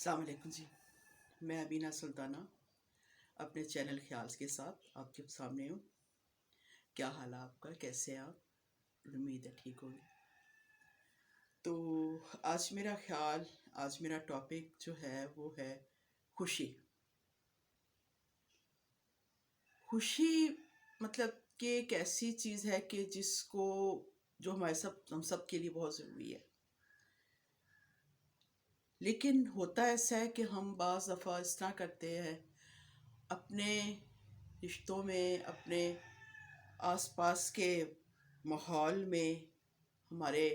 السلام علیکم جی، میں ابینہ سلطانہ اپنے چینل خیالز کے ساتھ آپ کے سامنے ہوں۔ کیا حال ہے آپ کا؟ کیسے ہیں آپ؟ امید ہے ٹھیک ہوگی۔ تو آج میرا ٹاپک جو ہے وہ ہے خوشی۔ خوشی مطلب کہ ایک ایسی چیز ہے کہ جو ہم سب کے لیے بہت ضروری ہے، لیکن ہوتا ایسا ہے کہ ہم بعض دفعہ اس طرح کرتے ہیں اپنے رشتوں میں، اپنے آس پاس کے ماحول میں، ہمارے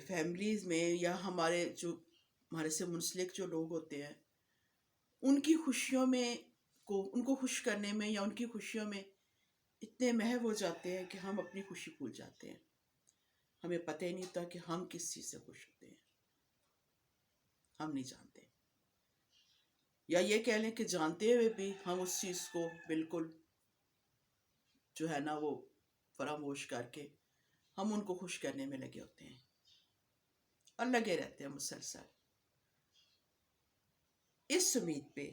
فیملیز میں، یا ہمارے سے منسلک جو لوگ ہوتے ہیں، ان کی خوشیوں میں ان کو خوش کرنے میں یا ان کی خوشیوں میں اتنے محو ہو جاتے ہیں کہ ہم اپنی خوشی بھول جاتے ہیں۔ ہمیں پتہ ہی نہیں ہوتا کہ ہم کس چیز سے خوش ہوتے ہیں، ہم نہیں جانتے، یا یہ کہہ لیں کہ جانتے ہوئے بھی ہم اس چیز کو بالکل جو ہے نا وہ فراموش کر کے ہم ان کو خوش کرنے میں لگے ہوتے ہیں اور لگے رہتے ہیں مسلسل اس امید پہ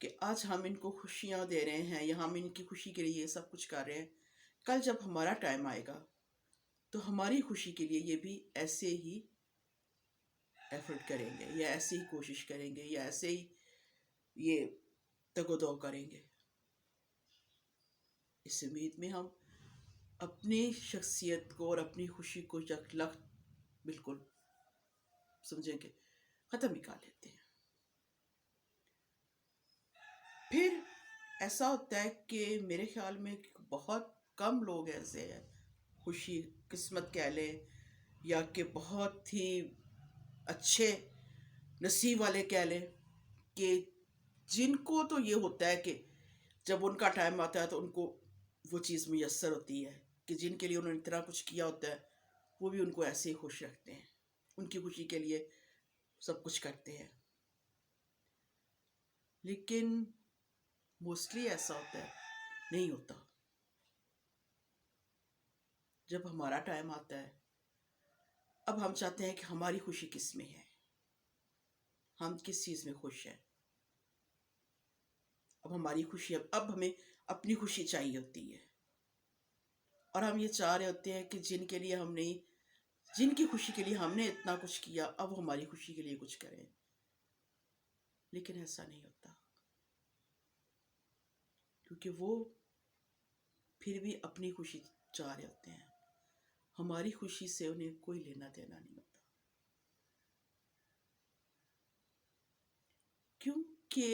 کہ آج ہم ان کو خوشیاں دے رہے ہیں یا ہم ان کی خوشی کے لیے یہ سب کچھ کر رہے ہیں، کل جب ہمارا ٹائم آئے گا تو ہماری خوشی کے لیے یہ بھی ایسے ہی ایفرٹ کریں گے، یا ایسے ہی کوشش کریں گے، یا ایسے ہی یہ تگ و دو کریں گے۔ اس امید میں ہم اپنی شخصیت کو اور اپنی خوشی کو یکلخت بالکل سمجھیں کہ ختم ہی کر لیتے ہیں۔ پھر ایسا ہوتا ہے کہ میرے خیال میں بہت کم لوگ ایسے ہیں، خوشی قسمت کہہ لیں یا کہ بہت ہی اچھے نصیب والے کہہ لیں، کہ جن کو تو یہ ہوتا ہے کہ جب ان کا ٹائم آتا ہے تو ان کو وہ چیز میسر ہوتی ہے، کہ جن کے لیے انہوں نے اتنا کچھ کیا ہوتا ہے وہ بھی ان کو ایسے ہی خوش رکھتے ہیں، ان کی خوشی کے لیے سب کچھ کرتے ہیں۔ لیکن موسٹلی ایسا ہوتا ہے، نہیں ہوتا۔ جب ہمارا ٹائم آتا ہے، اب ہم چاہتے ہیں کہ ہماری خوشی کس میں ہے، ہم کس چیز میں خوش ہیں۔ اب ہماری خوشی اب ہمیں اپنی خوشی چاہیے ہوتی ہے، اور ہم یہ چاہ رہے ہوتے ہیں کہ جن کی خوشی کے لیے ہم نے اتنا کچھ کیا، اب ہماری خوشی کے لیے کچھ کریں۔ لیکن ایسا نہیں ہوتا، کیونکہ وہ پھر بھی اپنی خوشی چاہ رہے ہوتے ہیں، ہماری خوشی سے انہیں کوئی لینا دینا نہیں ہوتا، کیونکہ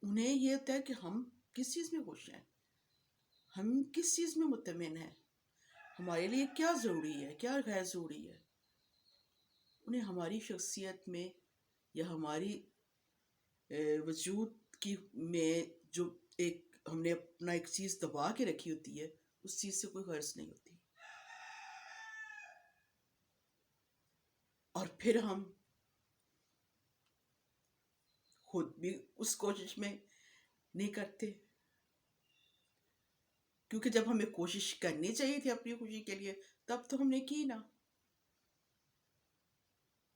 انہیں یہ ہوتا ہے کہ ہم کس چیز میں خوش ہیں، ہم کس چیز میں مطمئن ہیں، ہمارے لیے کیا ضروری ہے، کیا غیر ضروری ہے۔ انہیں ہماری شخصیت میں یا ہماری وجود میں جو ہم نے اپنا ایک چیز دبا کے رکھی ہوتی ہے، اس چیز سے کوئی غرض نہیں ہوتی، اور پھر ہم خود بھی اس کوشش میں نہیں کرتے، کیونکہ جب ہمیں کوشش کرنی چاہیے تھی اپنی خوشی کے لیے تب تو ہم نے کی نا۔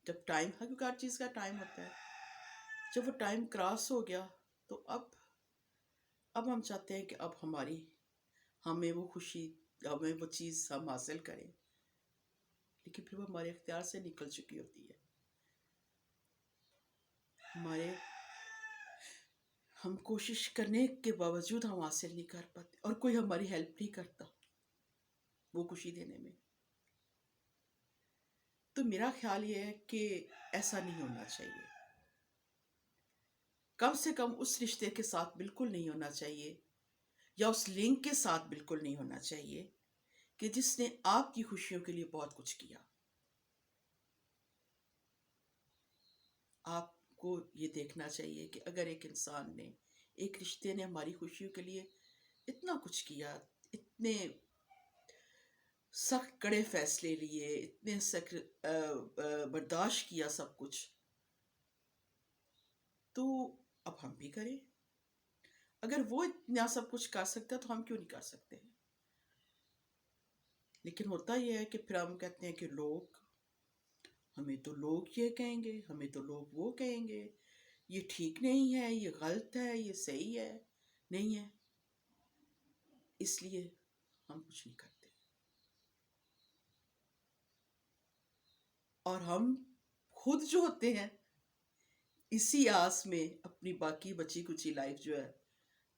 جب ٹائم ہے، کیونکہ ہر چیز کا ٹائم ہوتا ہے، جب وہ ٹائم کراس ہو گیا تو اب ہم چاہتے ہیں کہ اب ہمیں وہ خوشی، ہمیں وہ چیز ہم حاصل کریں، لیکن پھر وہ ہمارے اختیار سے نکل چکی ہوتی ہے، ہم کوشش کرنے کے باوجود ہم حاصل نہیں کر پاتے، اور کوئی ہماری ہیلپ نہیں کرتا وہ خوشی دینے میں۔ تو میرا خیال یہ ہے کہ ایسا نہیں ہونا چاہیے، کم سے کم اس رشتے کے ساتھ بالکل نہیں ہونا چاہیے، یا اس لنک کے ساتھ بالکل نہیں ہونا چاہیے کہ جس نے آپ کی خوشیوں کے لیے بہت کچھ کیا۔ آپ کو یہ دیکھنا چاہیے کہ اگر ایک انسان نے، ایک رشتے نے ہماری خوشیوں کے لیے اتنا کچھ کیا، اتنے سخت کڑے فیصلے لیے، اتنے سخت برداشت کیا سب کچھ، تو اب ہم بھی کریں۔ اگر وہ اتنا سب کچھ کر سکتا تو ہم کیوں نہیں کر سکتے؟ لیکن ہوتا یہ ہے کہ پھر ہم کہتے ہیں کہ لوگ ہمیں تو لوگ یہ کہیں گے، ہمیں تو لوگ وہ کہیں گے، یہ ٹھیک نہیں ہے، یہ غلط ہے، یہ صحیح ہے، نہیں ہے، اس لیے ہم کچھ نہیں کرتے. اور ہم خود جو ہوتے ہیں اسی آس میں اپنی باقی بچی کچی لائف جو ہے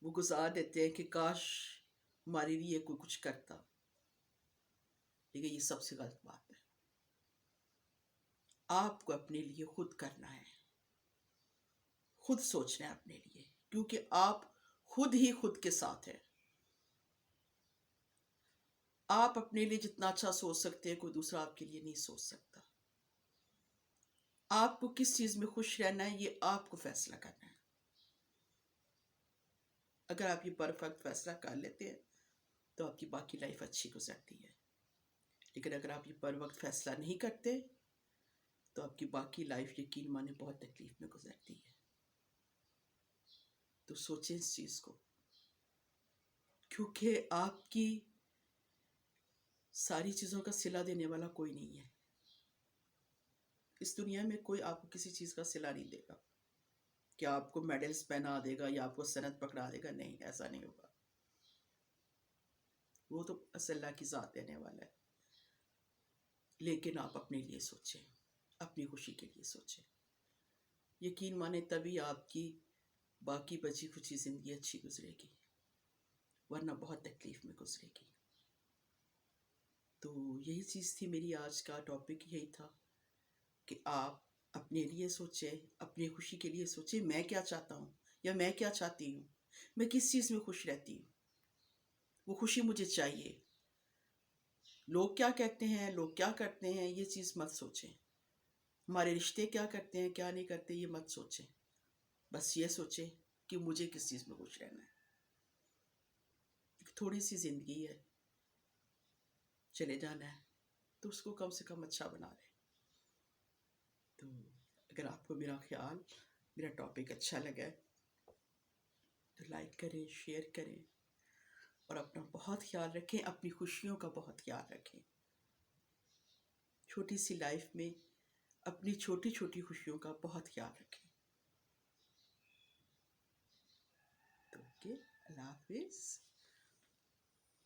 وہ گزار دیتے ہیں کہ کاش ہمارے لیے کوئی کچھ کرتا. لیکن یہ سب سے غلط بات ہے. آپ کو اپنے لیے خود کرنا ہے، خود سوچنا ہے اپنے لیے، کیونکہ آپ خود ہی خود کے ساتھ ہیں. آپ اپنے لیے جتنا اچھا سوچ سکتے ہیں کوئی دوسرا آپ کے لیے نہیں سوچ سکتا. آپ کو کس چیز میں خوش رہنا ہے یہ آپ کو فیصلہ کرنا ہے. اگر آپ یہ پرفیکٹ فیصلہ کر لیتے ہیں تو آپ کی باقی لائف اچھی گزرتی ہے. لیکن اگر آپ یہ پر وقت فیصلہ نہیں کرتے تو آپ کی باقی لائف یقین مانے بہت تکلیف میں گزرتی ہے. تو سوچیں اس چیز کو، کیونکہ آپ کی ساری چیزوں کا صلہ دینے والا کوئی نہیں ہے. اس دنیا میں کوئی آپ کو کسی چیز کا صلہ نہیں دے گا کہ آپ کو میڈلز پہنا دے گا یا آپ کو سند پکڑا دے گا. نہیں، ایسا نہیں ہوگا. وہ تو بس اللہ کی ذات دینے والا ہے. لیکن آپ اپنے لیے سوچیں، اپنی خوشی کے لیے سوچیں. یقین مانے تبھی آپ کی باقی بچی کچی زندگی اچھی گزرے گی، ورنہ بہت تکلیف میں گزرے گی. تو یہی چیز تھی، میری آج کا ٹاپک یہی تھا کہ آپ اپنے لیے سوچیں، اپنی خوشی کے لیے سوچیں. میں کیا چاہتا ہوں یا میں کیا چاہتی ہوں، میں کس چیز میں خوش رہتی ہوں، وہ خوشی مجھے چاہیے. لوگ کیا کہتے ہیں، لوگ کیا کرتے ہیں، یہ چیز مت سوچیں. ہمارے رشتے کیا کرتے ہیں کیا نہیں کرتے یہ مت سوچیں. بس یہ سوچیں کہ مجھے کس چیز میں خوش رہنا ہے. ایک تھوڑی سی زندگی ہے، چلے جانا ہے تو اس کو کم سے کم اچھا بنا لیں. تو اگر آپ کو میرا خیال، میرا ٹاپک اچھا لگا تو لائک کریں، شیئر کریں، اور اپنا بہت خیال رکھیں. اپنی خوشیوں کا بہت خیال رکھیں. چھوٹی سی لائف میں اپنی چھوٹی چھوٹی خوشیوں کا بہت خیال رکھیں. تو اوکے، اللہ حافظ.